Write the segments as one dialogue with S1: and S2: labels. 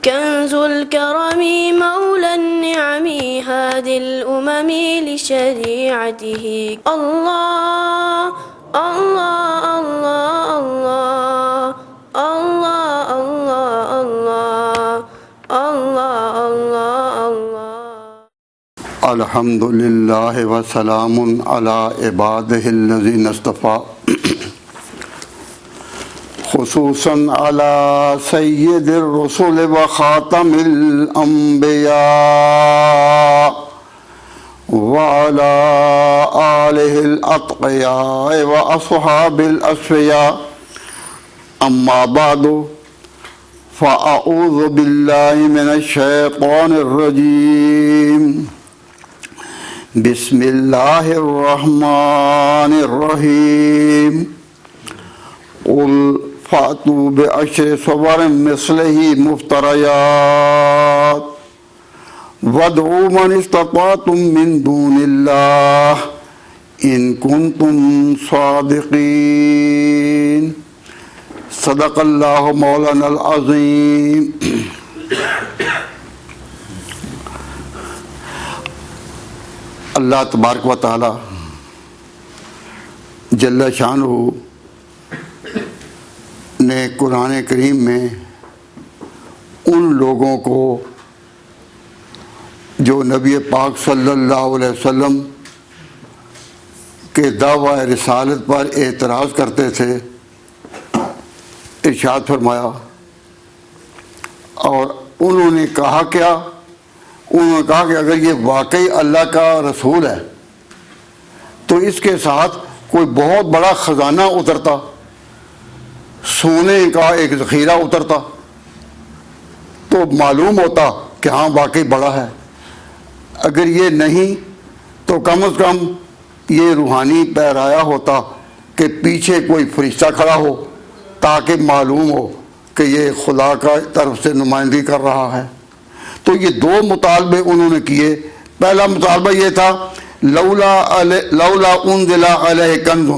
S1: كنز الكرم مولى النعم هادي الأمم لشريعته الله الله الله الله الله الله الله الله
S2: الحمد للہ وسلام علی عبادہ الذین اصطفیٰ خصوصاً علی سید الرسل وخاتم الانبیاء وعلی آلہ الاتقیاء واصحاب الاسفیاء اما بعد فاعوذ باللہ من الشیطان الرجیم بسم اللہ الرحمن الرحیم قل فأتوا بعشر صور مثله مفتريات وادعوا من استطعتم من دون الله إن كنتم صادقين صدق الله مولانا العظيم. اللہ تبارک و تعالی جل شانہ نے قرآن کریم میں ان لوگوں کو جو نبی پاک صلی اللہ علیہ وسلم کے دعویٰ رسالت پر اعتراض کرتے تھے ارشاد فرمایا، اور انہوں نے کہا کیا؟ انہوں نے کہا کہ اگر یہ واقعی اللہ کا رسول ہے تو اس کے ساتھ کوئی بہت بڑا خزانہ اترتا، سونے کا ایک ذخیرہ اترتا تو معلوم ہوتا کہ ہاں واقعی بڑا ہے. اگر یہ نہیں تو کم از کم یہ روحانی پیرایا ہوتا کہ پیچھے کوئی فرشتہ کھڑا ہو تاکہ معلوم ہو کہ یہ خدا کا طرف سے نمائندگی کر رہا ہے. تو یہ دو مطالبے انہوں نے کیے. پہلا مطالبہ یہ تھا لولا انزل علیہ کنز،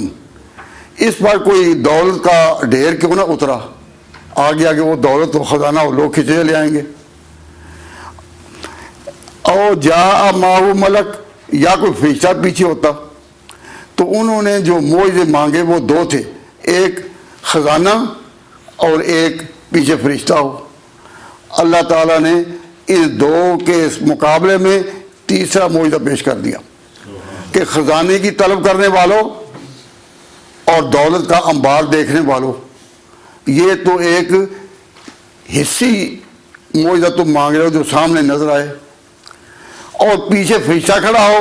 S2: اس پر کوئی دولت کا ڈھیر کیوں نہ اترا، آگے آگے وہ دولت و خزانہ وہ لوگ کھینچے لے آئیں گے. اور جاء معہ ملک، یا کوئی فرشتہ پیچھے ہوتا. تو انہوں نے جو معجزے مانگے وہ دو تھے، ایک خزانہ اور ایک پیچھے فرشتہ ہو. اللہ تعالیٰ نے اس دو کے اس مقابلے میں تیسرا معجزہ پیش کر دیا کہ خزانے کی طلب کرنے والوں اور دولت کا انبار دیکھنے والوں، یہ تو ایک حصی معجزہ تم مانگ رہے ہو جو سامنے نظر آئے، اور پیچھے فرشتہ کھڑا ہو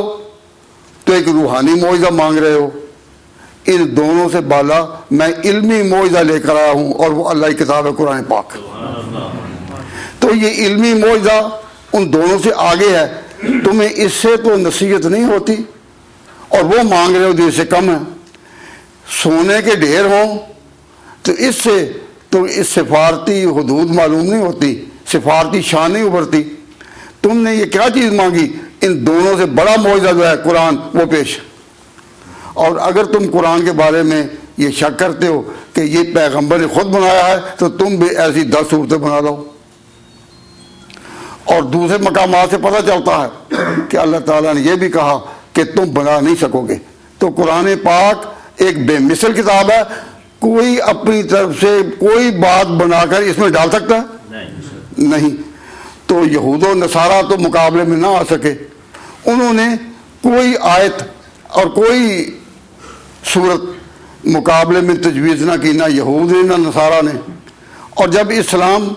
S2: تو ایک روحانی معجزہ مانگ رہے ہو. ان دونوں سے بالا میں علمی معجزہ لے کر آیا ہوں، اور وہ اللہ کی کتاب ہے قرآن پاک. تو یہ علمی معجزہ ان دونوں سے آگے ہے. تمہیں اس سے تو نصیحت نہیں ہوتی، اور وہ مانگ رہے ہو جو اس سے کم ہے. سونے کے ڈھیر ہوں تو اس سے تو اس سفارتی حدود معلوم نہیں ہوتی، سفارتی شان نہیں ابھرتی. تم نے یہ کیا چیز مانگی؟ ان دونوں سے بڑا معجزہ جو ہے قرآن وہ پیش. اور اگر تم قرآن کے بارے میں یہ شک کرتے ہو کہ یہ پیغمبر نے خود بنایا ہے تو تم بھی ایسی 10 صورتیں بنا لو. اور دوسرے مقامات سے پتہ چلتا ہے کہ اللہ تعالیٰ نے یہ بھی کہا کہ تم بنا نہیں سکو گے. تو قرآن پاک ایک بے مثل کتاب ہے، کوئی اپنی طرف سے کوئی بات بنا کر اس میں ڈال سکتا ہے؟ نہیں. تو یہود و نصارہ تو مقابلے میں نہ آ سکے. انہوں نے کوئی آیت اور کوئی صورت مقابلے میں تجویز نہ کی، نہ یہود نے نہ نصارہ نے. اور جب اسلام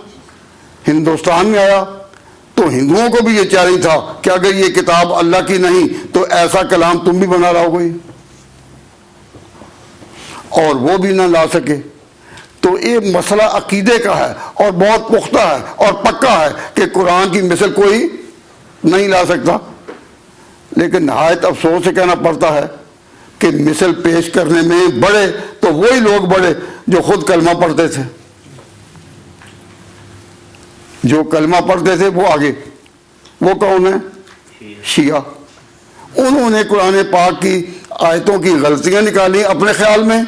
S2: ہندوستان میں آیا تو ہندوؤں کو بھی یہ چیلنج تھا کہ اگر یہ کتاب اللہ کی نہیں تو ایسا کلام تم بھی بنا لاؤ گے، اور وہ بھی نہ لا سکے. تو یہ مسئلہ عقیدے کا ہے اور بہت پختہ ہے اور پکا ہے کہ قرآن کی مثل کوئی نہیں لا سکتا. لیکن نہایت افسوس سے کہنا پڑتا ہے کہ مثل پیش کرنے میں بڑے تو وہی لوگ بڑے جو خود کلمہ پڑھتے تھے. جو کلمہ پڑھتے تھے وہ آگے. وہ کون ہیں؟ شیعہ. انہوں نے قرآن پاک کی آیتوں کی غلطیاں نکالی اپنے خیال میں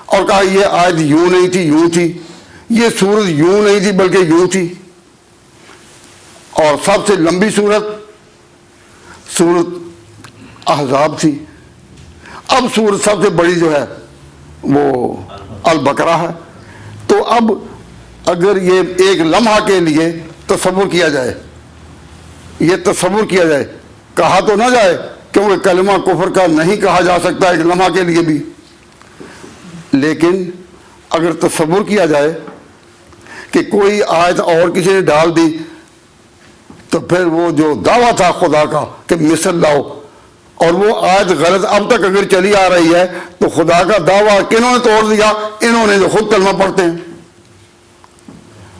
S2: اور کہا یہ آیت یوں نہیں تھی، یوں تھی، یہ سورت یوں نہیں تھی بلکہ یوں تھی. اور سب سے لمبی سورت احزاب تھی. اب سورت سب سے بڑی جو ہے وہ البقرہ ہے. تو اب اگر یہ ایک لمحہ کے لیے تصور کیا جائے، یہ تصور کیا جائے، کہا تو نہ جائے کیونکہ کلمہ کفر کا نہیں کہا جا سکتا ایک لمحہ کے لیے بھی، لیکن اگر تصور کیا جائے کہ کوئی آیت اور کسی نے ڈال دی تو پھر وہ جو دعویٰ تھا خدا کا کہ مثل لاؤ، اور وہ آیت غلط اب تک اگر چلی آ رہی ہے تو خدا کا دعویٰ کنہوں نے توڑ دیا؟ انہوں نے جو خود کلمہ پڑھتے ہیں.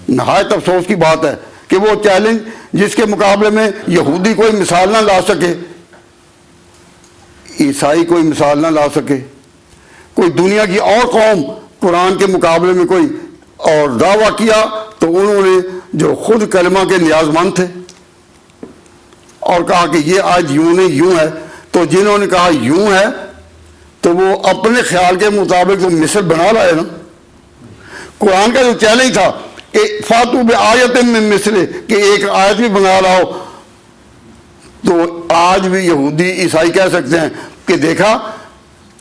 S2: نہایت افسوس کی بات ہے کہ وہ چیلنج جس کے مقابلے میں یہودی کوئی مثال نہ لا سکے، عیسائی کوئی مثال نہ لا سکے، کوئی دنیا کی اور قوم قرآن کے مقابلے میں کوئی اور دعویٰ کیا تو انہوں نے جو خود کلمہ کے نیاز مند تھے اور کہا کہ یہ آج یوں نہیں یوں ہے، تو جنہوں نے کہا یوں ہے تو وہ اپنے خیال کے مطابق تو مثل بنا لائے نا. قرآن کا جو چیلنج تھا کہ فاتو بآیت من مثلہ، کہ ایک آیت بھی بنا لاؤ، تو آج بھی یہودی عیسائی کہہ سکتے ہیں کہ دیکھا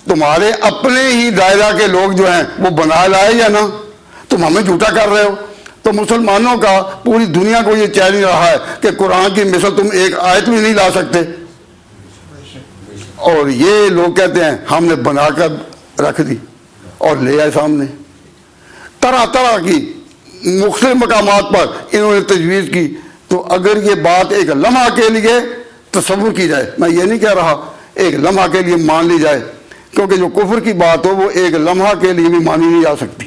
S2: تمہارے اپنے ہی دائرہ کے لوگ جو ہیں وہ بنا لائے یا نہ، تم ہمیں جھوٹا کر رہے ہو. تو مسلمانوں کا پوری دنیا کو یہ چیلنج رہا ہے کہ قرآن کی مثل تم ایک آیت بھی نہیں لا سکتے، اور یہ لوگ کہتے ہیں ہم نے بنا کر رکھ دی اور لے آئے سامنے. طرح طرح کی مختلف مقامات پر انہوں نے تجویز کی. تو اگر یہ بات ایک لمحہ کے لیے تصور کی جائے، میں یہ نہیں کہہ رہا ایک لمحہ کے لیے مان لی جائے، کیونکہ جو کفر کی بات ہو وہ ایک لمحہ کے لیے بھی مانی نہیں جا سکتی،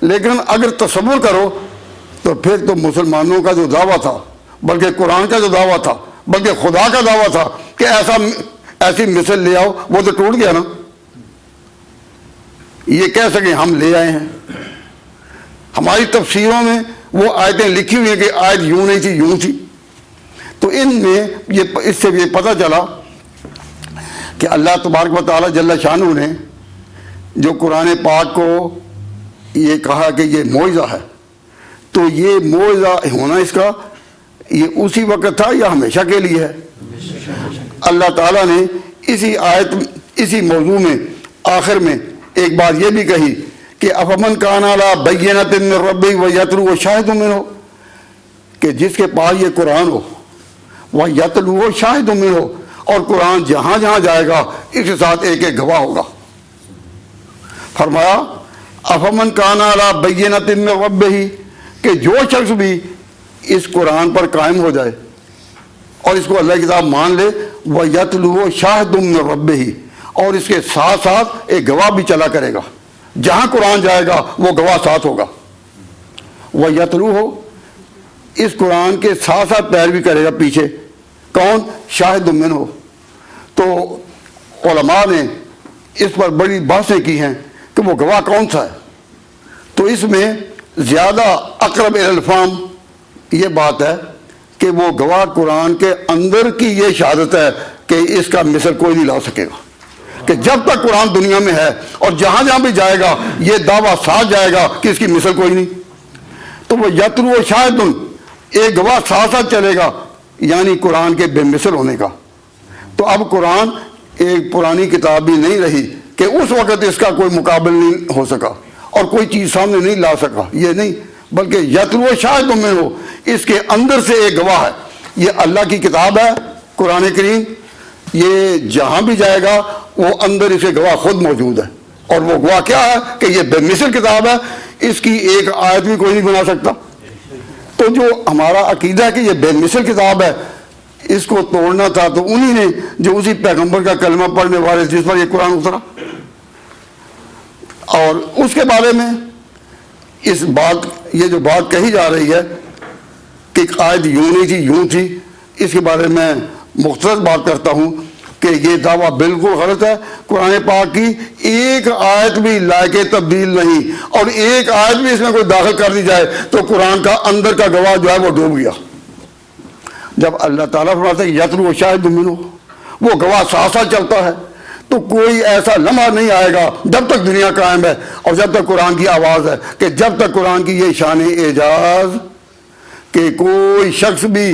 S2: لیکن اگر تصور کرو تو پھر تو مسلمانوں کا جو دعویٰ تھا، بلکہ قرآن کا جو دعویٰ تھا، بلکہ خدا کا دعویٰ تھا کہ ایسی مثل لے آؤ، وہ تو ٹوٹ گیا نا. یہ کہہ سکیں ہم لے آئے ہیں. ہماری تفسیروں میں وہ آیتیں لکھی ہوئی ہیں کہ آیت یوں نہیں تھی یوں تھی. تو ان میں اس سے یہ پتہ چلا کہ اللہ تبارک و تعالیٰ جل شانہ نے جو قرآن پاک کو یہ کہا کہ یہ معجزہ ہے، تو یہ معجزہ ہونا اس کا یہ اسی وقت تھا یا ہمیشہ کے لیے ہے؟ اللہ تعالیٰ نے اسی آیت اسی موضوع میں آخر میں ایک بات یہ بھی کہی کہ افمن کان علی بینۃ من ربہ ویتلوہ شاہد منہ، کہ جس کے پاس یہ قرآن ہو ویتلوہ شاہد منہ، اور قرآن جہاں جہاں جائے گا اس کے ساتھ ایک ایک گواہ ہوگا. فرمایا افمن کان علی بینۃ من ربہ، کہ جو شخص بھی اس قرآن پر قائم ہو جائے اور اس کو اللہ کی کتاب مان لے، وَيَتْلُوهُ شَاهِدٌ مِّن رَبِّهِ، اور اس کے ساتھ ساتھ ایک گواہ بھی چلا کرے گا، جہاں قرآن جائے گا وہ گواہ ساتھ ہوگا. وَيَتْلُوهُ، اس قرآن کے ساتھ ساتھ پیروی کرے گا پیچھے کون؟ شاہد منہ. تو علماء نے اس پر بڑی بحثیں کی ہیں کہ وہ گواہ کون سا ہے. تو اس میں زیادہ اقرب الی الفہم یہ بات ہے کہ وہ گواہ قرآن کے اندر کی یہ شہادت ہے کہ اس کا مثل کوئی نہیں لا سکے گا، کہ جب تک قرآن دنیا میں ہے اور جہاں جہاں بھی جائے گا یہ دعویٰ ساتھ جائے گا کہ اس کی مثل کوئی نہیں. تو وہ یتلو شاہد، ایک گواہ ساتھ ساتھ چلے گا، یعنی قرآن کے بے مثل ہونے کا. تو اب قرآن ایک پرانی کتاب بھی نہیں رہی کہ اس وقت اس کا کوئی مقابل نہیں ہو سکا اور کوئی چیز سامنے نہیں لا سکا، یہ نہیں، بلکہ یتلو شاہد میں ہو، اس کے اندر سے ایک گواہ ہے. یہ اللہ کی کتاب ہے قرآن کریم، یہ جہاں بھی جائے گا وہ اندر اسے گواہ خود موجود ہے، اور وہ گواہ کیا ہے کہ یہ بے مثل کتاب ہے، اس کی ایک آیت بھی کوئی نہیں بنا سکتا. تو جو ہمارا عقیدہ ہے کہ یہ بے مثل کتاب ہے، اس کو توڑنا تھا تو انہی نے جو اسی پیغمبر کا کلمہ پڑھنے والے جس پر یہ قرآن اترا. اور اس کے بارے میں اس بات یہ جو بات کہی جا رہی ہے کہ آیت یوں نہیں تھی یوں تھی، اس کے بارے میں مختصر بات کرتا ہوں کہ یہ دعویٰ بالکل غلط ہے. قرآن پاک کی ایک آیت بھی لائق تبدیل نہیں، اور ایک آیت بھی اس میں کوئی داخل کر دی جائے تو قرآن کا اندر کا گواہ جو ہے وہ ڈوب گیا. جب اللہ تعالیٰ فرماتا ہے یتلو شاہد منہ، وہ گواہ ساتھ ساتھ چلتا ہے، تو کوئی ایسا لمحہ نہیں آئے گا جب تک دنیا قائم ہے اور جب تک قرآن کی آواز ہے کہ جب تک قرآن کی یہ شان اعجاز کہ کوئی شخص بھی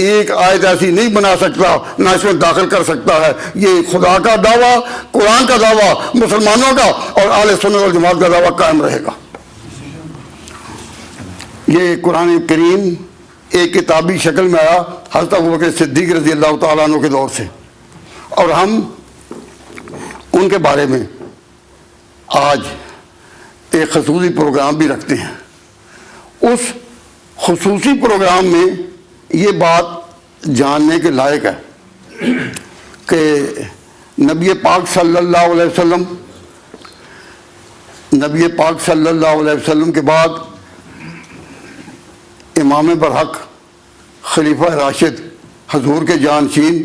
S2: ایک آیت ایسی نہیں بنا سکتا نہ اس میں داخل کر سکتا ہے. یہ خدا کا دعویٰ، قرآن کا دعویٰ، مسلمانوں کا اور اہل سنت والجماعت کا دعویٰ قائم رہے گا. یہ قرآن کریم ایک کتابی شکل میں آیا حضرت ابوبکر صدیق رضی اللہ تعالیٰ عنہ کے دور سے، اور ہم ان کے بارے میں آج ایک خصوصی پروگرام بھی رکھتے ہیں. اس خصوصی پروگرام میں یہ بات جاننے کے لائق ہے کہ نبی پاک صلی اللہ علیہ وسلم، نبی پاک صلی اللہ علیہ وسلم کے بعد امام برحق خلیفہ راشد حضور کے جانشین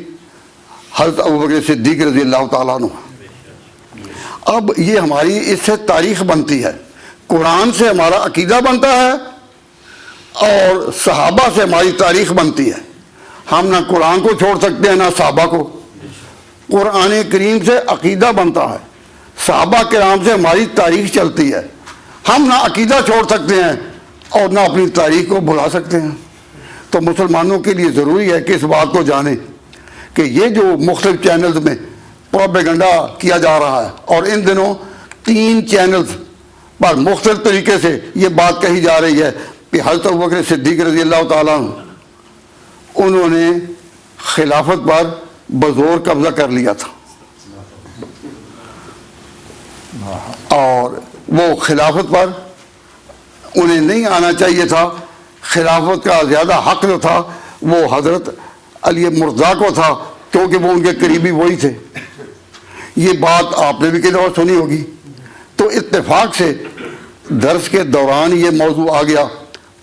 S2: حضرت ابوبکر صدیق رضی اللہ تعالیٰ عنہ. اب یہ ہماری اس سے تاریخ بنتی ہے، قرآن سے ہمارا عقیدہ بنتا ہے اور صحابہ سے ہماری تاریخ بنتی ہے. ہم نہ قرآن کو چھوڑ سکتے ہیں نہ صحابہ کو. قرآن کریم سے عقیدہ بنتا ہے، صحابہ کرام سے ہماری تاریخ چلتی ہے. ہم نہ عقیدہ چھوڑ سکتے ہیں اور نہ اپنی تاریخ کو بھلا سکتے ہیں. تو مسلمانوں کے لیے ضروری ہے کہ اس بات کو جانیں کہ یہ جو مختلف چینلز میں پروپیگنڈا کیا جا رہا ہے، اور ان دنوں 3 چینلز پر مختلف طریقے سے یہ بات کہی جا رہی ہے کہ حضرت ابوبکر صدیق رضی اللہ تعالیٰ عنہ انہوں نے خلافت پر بزور قبضہ کر لیا تھا، اور وہ خلافت پر انہیں نہیں آنا چاہیے تھا. خلافت کا زیادہ حق جو تھا وہ حضرت علی مرتضیٰ کو تھا، کیونکہ وہ ان کے قریبی وہی تھے. یہ بات آپ نے بھی کئی دفعہ سنی ہوگی. تو اتفاق سے درس کے دوران یہ موضوع آ گیا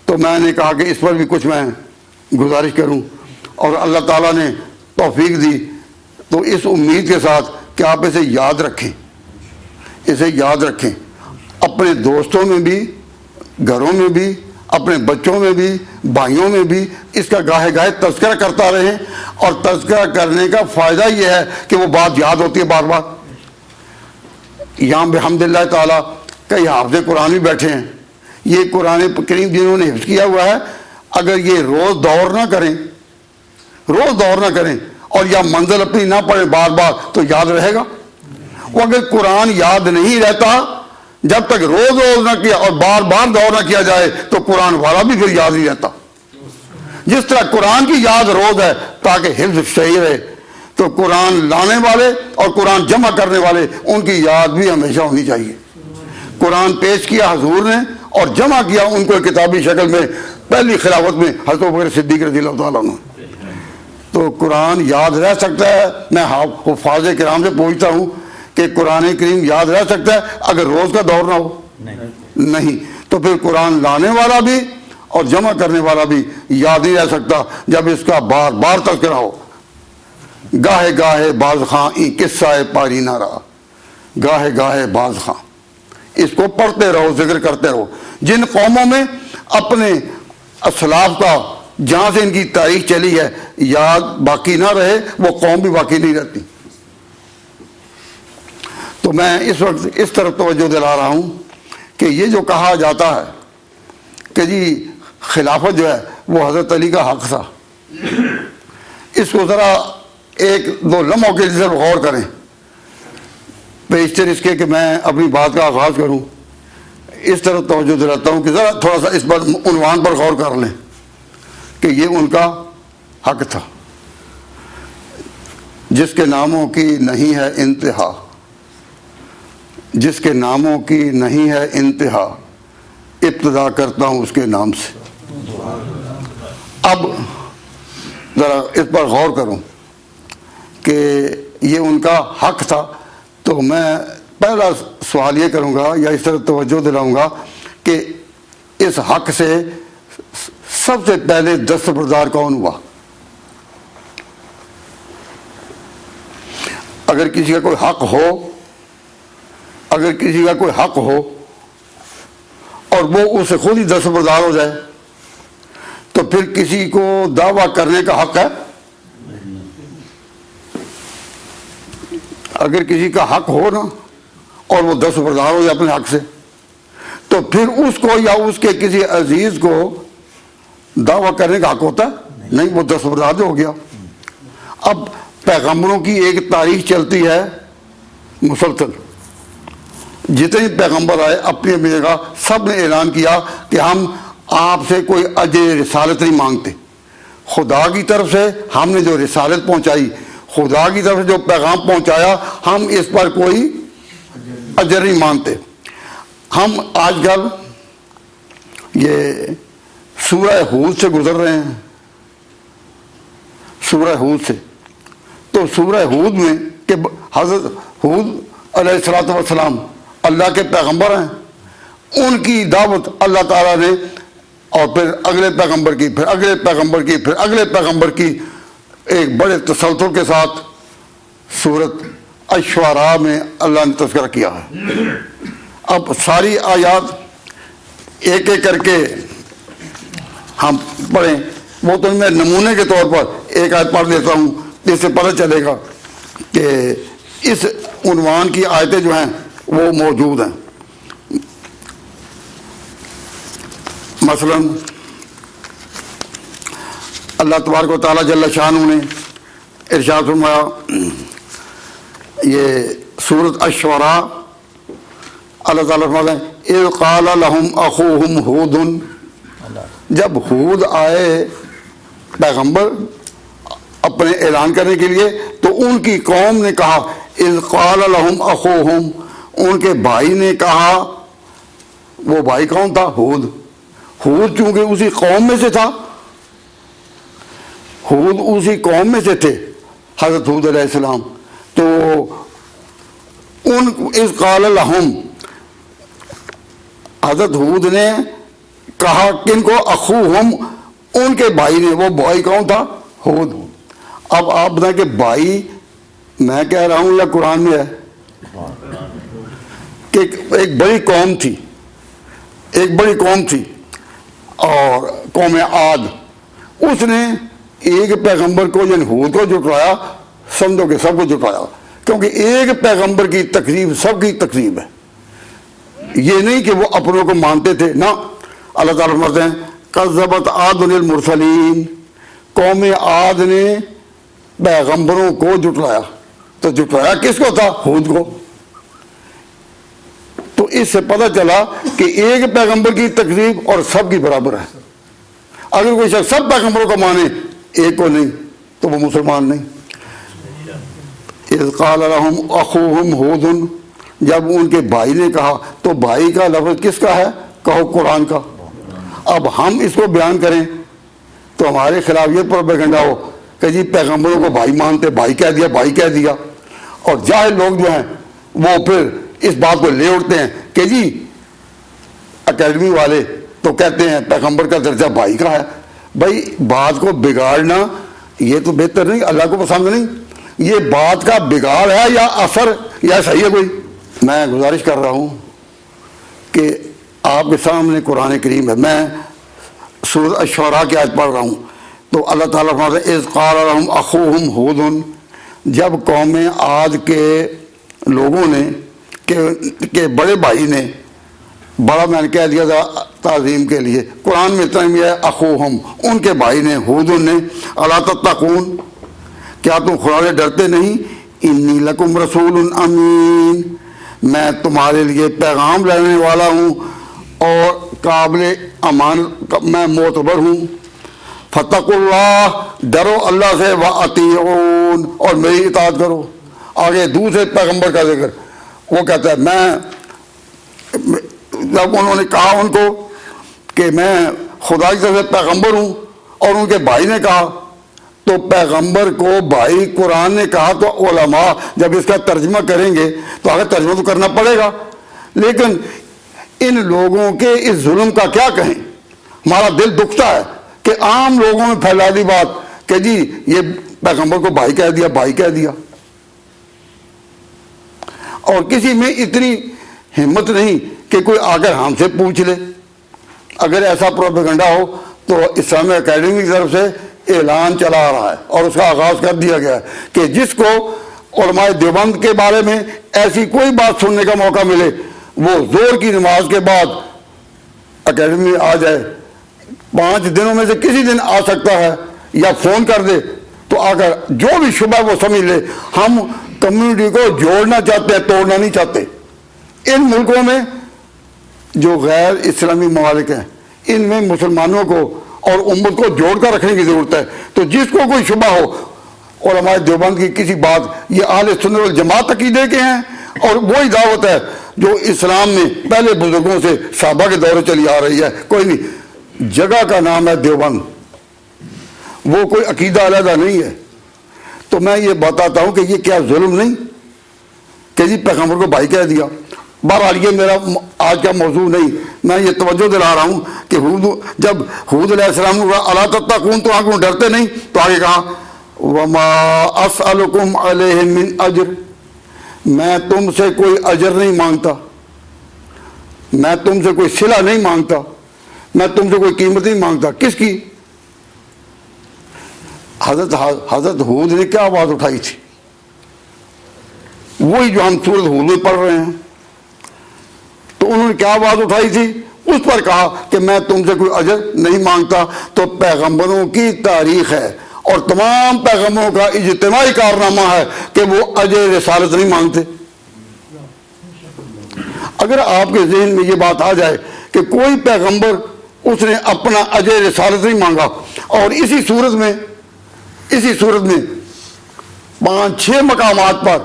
S2: تو میں نے کہا کہ اس پر بھی کچھ میں گزارش کروں، اور اللہ تعالیٰ نے توفیق دی. تو اس امید کے ساتھ کہ آپ اسے یاد رکھیں، اسے یاد رکھیں، اپنے دوستوں میں بھی، گھروں میں بھی، اپنے بچوں میں بھی، بھائیوں میں بھی اس کا گاہے گاہے تذکرہ کرتا رہیں. اور تذکرہ کرنے کا فائدہ یہ ہے کہ وہ بات یاد ہوتی ہے بار بار. یہاں بحمد اللہ تعالیٰ کئی حافظ قرآن بھی بیٹھے ہیں. یہ قرآن کریم جنہوں نے حفظ کیا ہوا ہے، اگر یہ روز دور نہ کریں، روز دور نہ کریں اور یا منزل اپنی نہ پڑھیں بار بار، تو یاد رہے گا؟ وہ اگر قرآن یاد نہیں رہتا جب تک روز روز نہ کیا اور بار بار دور نہ کیا جائے تو قرآن والا بھی پھر یاد نہیں رہتا. جس طرح قرآن کی یاد روز ہے تاکہ حفظ صحیح رہے، تو قرآن لانے والے اور قرآن جمع کرنے والے ان کی یاد بھی ہمیشہ ہونی چاہیے. قرآن پیش کیا حضور نے اور جمع کیا ان کو کتابی شکل میں پہلی خلافت میں حضرت ابوبکر صدیق رضی اللہ تعالیٰ عنہ. تو قرآن یاد رہ سکتا ہے. میں حفاظ کرام سے پوچھتا ہوں کہ قرآن کریم یاد رہ سکتا ہے اگر روز کا دور نہ ہو؟ نہیں. تو پھر قرآن لانے والا بھی اور جمع کرنے والا بھی یاد نہیں رہ سکتا جب اس کا بار بار تذکرہ ہو. گاہے گاہے باز خاں ای قصہ پاری نہ رہا، گاہے گاہے باز خاں. اس کو پڑھتے رہو، ذکر کرتے رہو. جن قوموں میں اپنے اسلاف کا جہاں سے ان کی تاریخ چلی ہے یاد باقی نہ رہے، وہ قوم بھی باقی نہیں رہتی. تو میں اس وقت اس طرف توجہ دلا رہا ہوں کہ یہ جو کہا جاتا ہے کہ جی خلافت جو ہے وہ حضرت علی کا حق تھا، اس کو ذرا ایک دو لمحوں کے لیے غور کریں. بیشتر اس کے کہ میں اپنی بات کا آغاز کروں اس طرف توجہ دلاتا ہوں کہ ذرا تھوڑا سا اس پر عنوان پر غور کر لیں کہ یہ ان کا حق تھا جس کے ناموں کی نہیں ہے انتہا، جس کے ناموں کی نہیں ہے انتہا، ابتدا کرتا ہوں اس کے نام سے. اب ذرا اس پر غور کروں کہ یہ ان کا حق تھا. تو میں پہلا سوال یہ کروں گا یا اس طرح توجہ دلاؤں گا کہ اس حق سے سب سے پہلے دستبردار کون ہوا؟ اگر کسی کا کوئی حق ہو، اگر کسی کا کوئی حق ہو اور وہ اسے خود ہی دستبردار ہو جائے تو پھر کسی کو دعویٰ کرنے کا حق ہے؟ اگر کسی کا حق ہو نا اور وہ دستبردار ہو جائے اپنے حق سے، تو پھر اس کو یا اس کے کسی عزیز کو دعویٰ کرنے کا حق ہوتا ہے؟ نہیں، وہ دستبردار ہو گیا۔ اب پیغمبروں کی ایک تاریخ چلتی ہے مسلسل، جتنے پیغمبر آئے اپنی اپنی جگہ سب نے اعلان کیا کہ ہم آپ سے کوئی اجر رسالت نہیں مانگتے، خدا کی طرف سے ہم نے جو رسالت پہنچائی، خدا کی طرف سے جو پیغام پہنچایا، ہم اس پر کوئی اجر نہیں مانتے۔ ہم آج کل یہ سورہ ہود سے گزر رہے ہیں، سورہ ہود سے، تو سورہ ہود میں کہ حضرت ہود علیہ الصلوۃ والسلام اللہ کے پیغمبر ہیں، ان کی دعوت اللہ تعالیٰ نے، اور پھر اگلے پیغمبر کی، پھر اگلے پیغمبر کی، پھر اگلے پیغمبر کی، ایک بڑے تسلسل کے ساتھ سورۃ الشعراء میں اللہ نے تذکرہ کیا ہے۔ اب ساری آیات ایک ایک کر کے ہم پڑھیں، وہ تو میں نمونے کے طور پر ایک آیت پڑھ دیتا ہوں، جس سے پتہ چلے گا کہ اس عنوان کی آیتیں جو ہیں وہ موجود ہیں۔ مثلا اللہ تبارک و تعالیٰ جل شانہ نے ارشاد فرمایا، یہ سورۃ الشعراء، اللہ تعالیٰ فرماتے ہیں اذ قال لهم اخوهم ہود، جب ہود آئے پیغمبر اپنے اعلان کرنے کے لیے تو ان کی قوم نے کہا، اذ قال لهم اخوهم، ان کے بھائی نے کہا، وہ بھائی کون تھا؟ ہود۔ ہود چونکہ اسی قوم میں سے تھا، ہود اسی قوم میں سے تھے حضرت ہود علیہ السلام، تو ان اذ قال لهم، حضرت ہود نے کہا کن کو؟ اخوہم، ان کے بھائی نے، وہ بھائی کون تھا؟ ہود۔ اب آپ بتائیں کہ بھائی میں کہہ رہا ہوں یا قرآن میں ہے؟ کہ ایک بڑی قوم تھی، ایک بڑی قوم تھی، اور قوم عاد، اس نے ایک پیغمبر کو یعنی ہود کو جھٹلایا، سمجھو کہ سب کو جھٹلایا، کیونکہ ایک پیغمبر کی تقریب سب کی تقریب ہے، یہ نہیں کہ وہ اپنوں کو مانتے تھے، نہ۔ اللہ تعالیٰ فرماتے ہیں کذبت عاد المرسلین، قوم عاد نے پیغمبروں کو جھٹلایا، تو جھٹلایا کس کو تھا؟ ہود کو۔ تو اس سے پتہ چلا کہ ایک پیغمبر کی تقریب اور سب کی برابر ہے۔ اگر کوئی شخص سب پیغمبروں کو مانے ایک کو نہیں تو وہ مسلمان نہیں۔ اذ قال لهم اخوهم ہود، جب ان کے بھائی نے کہا، تو بھائی کا لفظ کس کا ہے؟ کہو قرآن کا۔ اب ہم اس کو بیان کریں تو ہمارے خلاف یہ پروپیگنڈا ہو کہ جی پیغمبروں کو بھائی مانتے، بھائی کہہ دیا، بھائی کہہ دیا، اور جاہل لوگ جو ہیں وہ پھر اس بات کو لے اٹھتے ہیں کہ جی اکیڈمی والے تو کہتے ہیں پیغمبر کا درجہ بھائی کا ہے۔ بھائی بات کو بگاڑنا یہ تو بہتر نہیں، اللہ کو پسند نہیں، یہ بات کا بگاڑ ہے یا اثر یا صحیح ہے کوئی؟ میں گزارش کر رہا ہوں کہ آپ کے سامنے قرآن کریم ہے، میں سورۃ الشعراء کی آیت پڑھ رہا ہوں، تو اللہ تعالیٰ فرماتے ہیں اذ قال لهم اخوهم ہود، جب قوم عاد کے لوگوں نے کہ بڑے بھائی نے، بڑا میں نے کہہ دیا تھا تعظیم کے لیے، قرآن میں اتنا ہی ہے اخوہم، ان کے بھائی نے، ہود نے، الا تتقون، کیا تم خدا سے ڈرتے نہیں؟ انی لکم رسول امین، میں تمہارے لیے پیغام لانے والا ہوں اور قابل امان، میں معتبر ہوں۔ فتقوا اللہ، ڈرو اللہ سے، واطیعون، اور میری اطاعت کرو۔ آگے دوسرے پیغمبر کا ذکر، وہ کہتا ہے جب انہوں نے کہا ان کو کہ میں خدا کی طرف سے پیغمبر ہوں، اور ان کے بھائی نے کہا، تو پیغمبر کو بھائی قرآن نے کہا، تو علماء جب اس کا ترجمہ کریں گے تو آگے ترجمہ تو کرنا پڑے گا، لیکن ان لوگوں کے اس ظلم کا کیا کہیں؟ ہمارا دل دکھتا ہے کہ عام لوگوں میں پھیلا دی بات کہ جی یہ پیغمبر کو بھائی کہہ دیا، بھائی کہہ دیا، اور کسی میں اتنی ہمت نہیں کہ کوئی آ کر ہم سے پوچھ لے۔ اگر ایسا پروپیگنڈا ہو تو اسلامی اکیڈمی کی طرف سے اعلان چلا آ رہا ہے اور اس کا آغاز کر دیا گیا ہے کہ جس کو علماء دیوبند کے بارے میں ایسی کوئی بات سننے کا موقع ملے، وہ زور کی نماز کے بعد اکیڈمی میں آ جائے، 5 دنوں میں سے کسی دن آ سکتا ہے یا فون کر دے تو آ کر جو بھی شبہ وہ سمجھ لے. ہم کمیونٹی کو جوڑنا چاہتے ہیں, توڑنا نہیں چاہتے. ان ملکوں میں جو غیر اسلامی ممالک ہیں ان میں مسلمانوں کو اور امت کو جوڑ کر رکھنے کی ضرورت ہے. تو جس کو کوئی شبہ ہو علماء دیوبند کی کسی بات, یہ اہل سنت والجماعت عقیدے کے ہیں اور وہی دعوت ہے جو اسلام میں پہلے بزرگوں سے صحابہ کے دور چلی آ رہی ہے. کوئی نہیں, جگہ کا نام ہے دیوبند, وہ کوئی عقیدہ علیحدہ نہیں ہے. تو میں یہ بتاتا ہوں کہ یہ کیا ظلم نہیں کہ جی پیغمبر کو بھائی کہہ دیا. بہرحال یہ میرا آج کا موضوع نہیں, میں یہ توجہ دلا رہا ہوں کہ جب حود علیہ السلام الا تتقون تو آگے ڈرتے نہیں, تو آگے کہا وما اسألکم علیہ من اجر, میں تم سے کوئی اجر نہیں مانگتا, میں تم سے کوئی صلہ نہیں مانگتا, میں تم سے کوئی قیمت نہیں مانگتا. کس کی؟ حضرت حود نے کیا آواز اٹھائی تھی, وہی جو ہم سورۃ حود میں پڑھ رہے ہیں. تو انہوں نے کیا آواز اٹھائی تھی؟ اس پر کہا کہ میں تم سے کوئی اجر نہیں مانگتا. تو پیغمبروں کی تاریخ ہے اور تمام پیغمبروں کا اجتماعی کارنامہ ہے کہ وہ اجر رسالت نہیں مانگتے. اگر آپ کے ذہن میں یہ بات آ جائے کہ کوئی پیغمبر اس نے اپنا اجر رسالت نہیں مانگا, اور اسی صورت میں 5-6 مقامات پر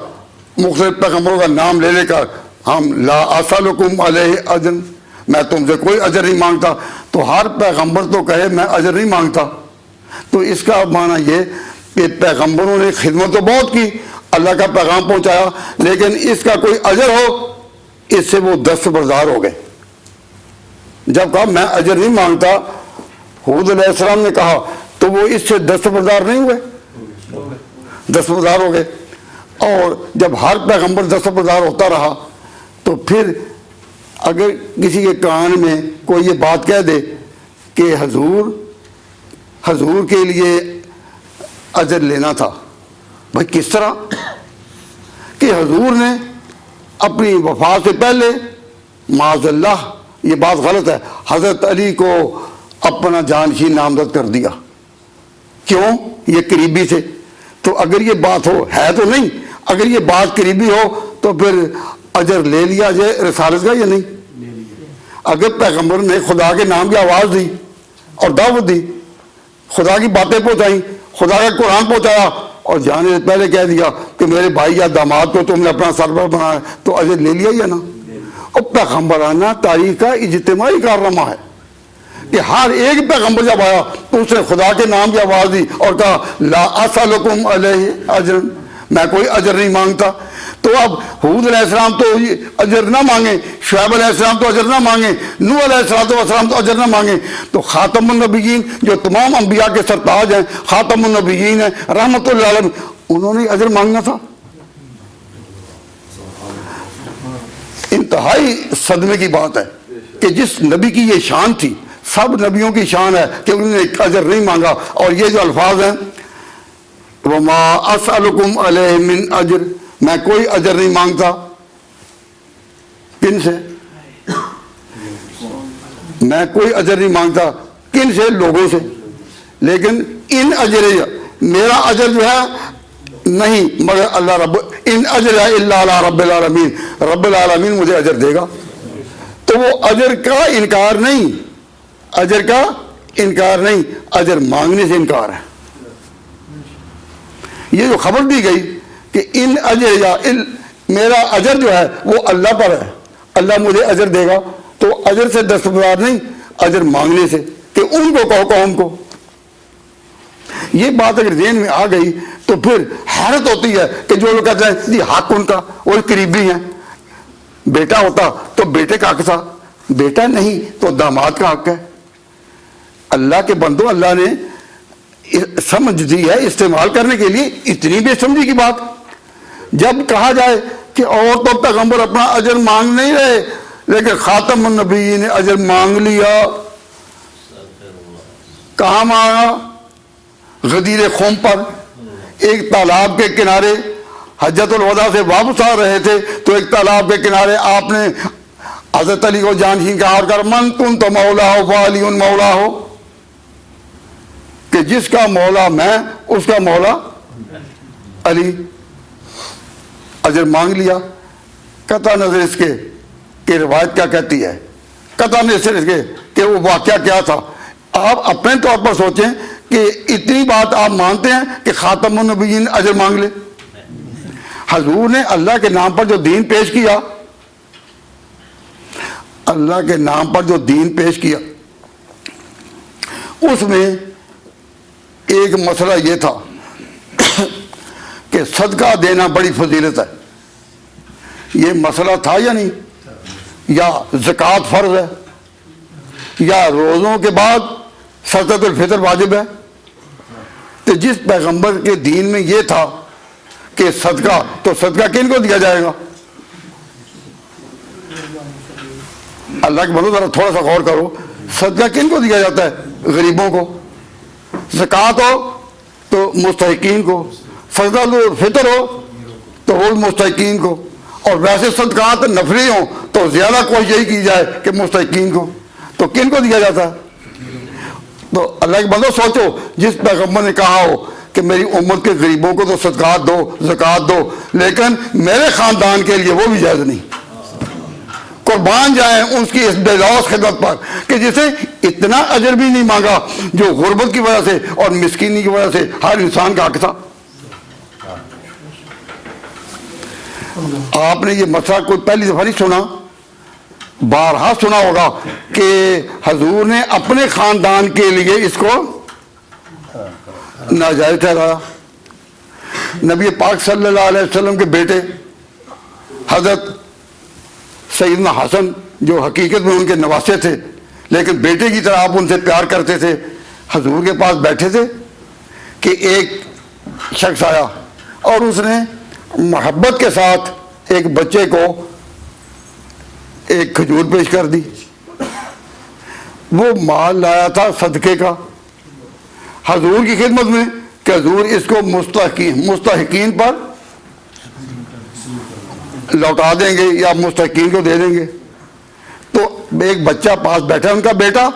S2: مختلف پیغمبروں کا نام لے لے کر ہم لا اسألکم علیہ اجر, میں تم سے کوئی اجر نہیں مانگتا, تو ہر پیغمبر تو کہے میں اجر نہیں مانگتا. تو اس کا معنی یہ کہ پیغمبروں نے خدمت تو بہت کی, اللہ کا پیغام پہنچایا, لیکن اس کا کوئی اجر ہو اس سے وہ دستبردار ہو گئے. جب کہا میں اجر نہیں مانگتا, حود علیہ السلام نے کہا, تو وہ اس سے دستبردار نہیں ہوئے, دستبردار ہو گئے. اور جب ہر پیغمبر دستبردار ہوتا رہا تو پھر اگر کسی کے کان میں کوئی یہ بات کہہ دے کہ حضور کے لیے اجر لینا تھا, بھائی کس طرح کہ حضور نے اپنی وفات سے پہلے معاذ اللہ یہ بات غلط ہے, حضرت علی کو اپنا جانشین نامزد کر دیا. کیوں؟ یہ قریبی تھے. تو اگر یہ بات ہو, ہے تو نہیں, اگر یہ بات قریبی ہو تو پھر اجر لے لیا جائے رسالت کا یا نہیں؟ اگر پیغمبر نے خدا کے نام کی آواز دی اور دعوت دی, خدا کی باتیں پہنچائیں, خدا کا قرآن پہنچایا, اور جانے سے پہلے کہہ دیا کہ میرے بھائی یا داماد کو تم نے اپنا سربراہ بنایا, تو اجر لے لیا یا نا؟ اور پیغمبرانہ تاریخ کا اجتماعی کارنامہ ہے کہ ہر ایک پیغمبر جب آیا تو اس نے خدا کے نام کی آواز دی اور کہا لا اسألکم علیہ اجر, میں کوئی اجر نہیں مانگتا. تو اب حود علیہ السلام تو اجر نہ مانگیں, شعیب علیہ السلام تو اجر نہ مانگیں, نوح علیہ السلام تو اجر نہ مانگیں, تو خاتم النبیین جو تمام انبیاء کے سرتاج ہیں, خاتم النبیین ہیں, رحمت اللہ علیہ, انہوں نے اجر مانگنا تھا. انتہائی صدمے کی بات ہے کہ جس نبی کی یہ شان تھی, سب نبیوں کی شان ہے کہ انہوں نے اجر نہیں مانگا. اور یہ جو الفاظ ہیں وما اسألکم علیہ من اجر, میں کوئی اجر نہیں مانگتا. کن سے؟ میں کوئی اجر نہیں مانگتا. کن سے؟ لوگوں سے. لیکن ان اجر, میرا اجر جو ہے نہیں مگر اللہ رب, ان اجر الا علی رب العالمین, رب العالمین مجھے اجر دے گا. تو وہ اجر کا انکار نہیں, اجر کا انکار نہیں, اجر مانگنے سے انکار ہے. یہ جو خبر دی گئی کہ ان اجر یا میرا اجر جو ہے وہ اللہ پر ہے, اللہ مجھے اجر دے گا, تو اجر سے دستبردار نہیں, اجر مانگنے سے کہ ان کو کہو قوم کو. یہ بات اگر ذہن میں آ گئی تو پھر حیرت ہوتی ہے کہ جو لوگ کہتے ہیں جی حق ان کا, وہ قریبی ہیں, بیٹا ہوتا تو بیٹے کا حق تھا, بیٹا نہیں تو داماد کا حق ہے. اللہ کے بندوں, اللہ نے سمجھ دی ہے استعمال کرنے کے لیے, اتنی بے سمجھی کی بات. جب کہا جائے کہ اور تو پیغمبر اپنا اجر مانگ نہیں رہے لیکن خاتم النبیین نے اجر مانگ لیا. کہاں مانگا؟ غدیر خم پر, ایک تالاب کے کنارے. حجۃ الوداع سے واپس آ رہے تھے تو ایک تالاب کے کنارے آپ نے حضرت علی کو جانشین کہا اور کہا من کنت مولا ہو فعلی مولا ہو, جس کا مولا میں اس کا مولا علی. اجر مانگ لیا. قطع نظر اس کے کہ روایت کیا کہتی ہے, قطع نظر اس کے کہ وہ واقعہ کیا تھا. آپ اپنے طور پر سوچیں کہ اتنی بات آپ مانتے ہیں کہ خاتم النبیین اجر مانگ لے. حضور نے اللہ کے نام پر جو دین پیش کیا, اللہ کے نام پر جو دین پیش کیا, اس میں ایک مسئلہ یہ تھا کہ صدقہ دینا بڑی فضیلت ہے. یہ مسئلہ تھا یا نہیں؟ یا زکوٰۃ فرض ہے, یا روزوں کے بعد صدقۃ الفطر واجب ہے. تو جس پیغمبر کے دین میں یہ تھا کہ صدقہ, تو صدقہ کن کو دیا جائے گا؟ اللہ کے بندو ذرا تھوڑا سا غور کرو, صدقہ کن کو دیا جاتا ہے؟ غریبوں کو. زکوٰۃ ہو تو مستحقین کو, صدقۃ الفطر ہو تو وہ مستحقین کو, اور ویسے صدقات نفلی ہوں تو زیادہ کوشش یہی کی جائے کہ مستحقین کو. تو کن کو دیا جاتا ہے؟ تو اللہ کے بندو سوچو, جس پیغمبر نے کہا ہو کہ میری امت کے غریبوں کو تو صدقات دو, زکوٰۃ دو, لیکن میرے خاندان کے لیے وہ بھی جائز نہیں. قربان جائیں اس کی اس بے لوث خدمت پر کہ جسے اتنا اجر بھی نہیں مانگا جو غربت کی وجہ سے اور مسکینی کی وجہ سے ہر انسان کا حق تھا. آپ نے یہ مسئلہ کوئی پہلی دفعہ نہیں سنا, بارہا سنا ہوگا کہ حضور نے اپنے خاندان کے لیے اس کو ناجائز ٹھہرایا. نبی پاک صلی اللہ علیہ وسلم کے بیٹے حضرت سیدنا حسن, جو حقیقت میں ان کے نواسے تھے لیکن بیٹے کی طرح آپ ان سے پیار کرتے تھے, حضور کے پاس بیٹھے تھے کہ ایک شخص آیا اور اس نے محبت کے ساتھ ایک بچے کو ایک کھجور پیش کر دی. وہ مال لایا تھا صدقے کا حضور کی خدمت میں کہ حضور اس کو مستحقین پر لوٹا دیں گے یا مستحقین کو دے دیں گے. تو ایک بچہ پاس بیٹھا ان کا بیٹا,